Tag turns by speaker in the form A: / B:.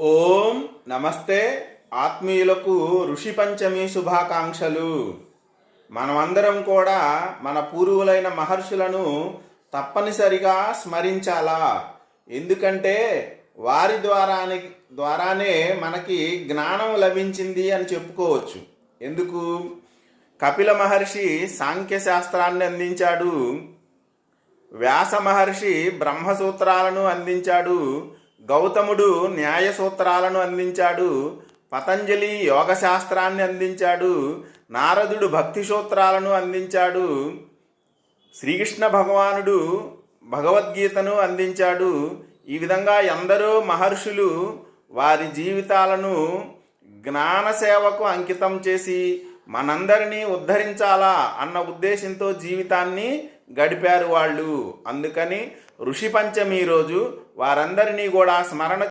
A: ఓం నమస్తే. ఆత్మీయులకు ఋషి పంచమి శుభాకాంక్షలు. మనమందరం కూడా మన పూర్వులైన మహర్షులను తప్పనిసరిగా స్మరించాలా. ఎందుకంటే వారి ద్వారానే మనకి జ్ఞానం లభించింది అని చెప్పుకోవచ్చు. ఎందుకు? కపిల మహర్షి సాంఖ్య శాస్త్రాన్ని అందించాడు, వ్యాస మహర్షి బ్రహ్మసూత్రాలను అందించాడు, గౌతముడు న్యాయ సూత్రాలను అందించాడు, పతంజలి యోగశాస్త్రాన్ని అందించాడు, నారదుడు భక్తి సూత్రాలను అందించాడు, శ్రీకృష్ణ భగవానుడు భగవద్గీతను అందించాడు. ఈ విధంగా ఎందరో మహర్షులు వారి జీవితాలను జ్ఞాన సేవకు అంకితం చేసి మనందరినీ ఉద్ధరించాలా అన్న ఉద్దేశంతో జీవితాన్ని గడిపారు వాళ్ళు. అందుకని ఋషి పంచమి రోజు వారందరినీ కూడా స్మరణ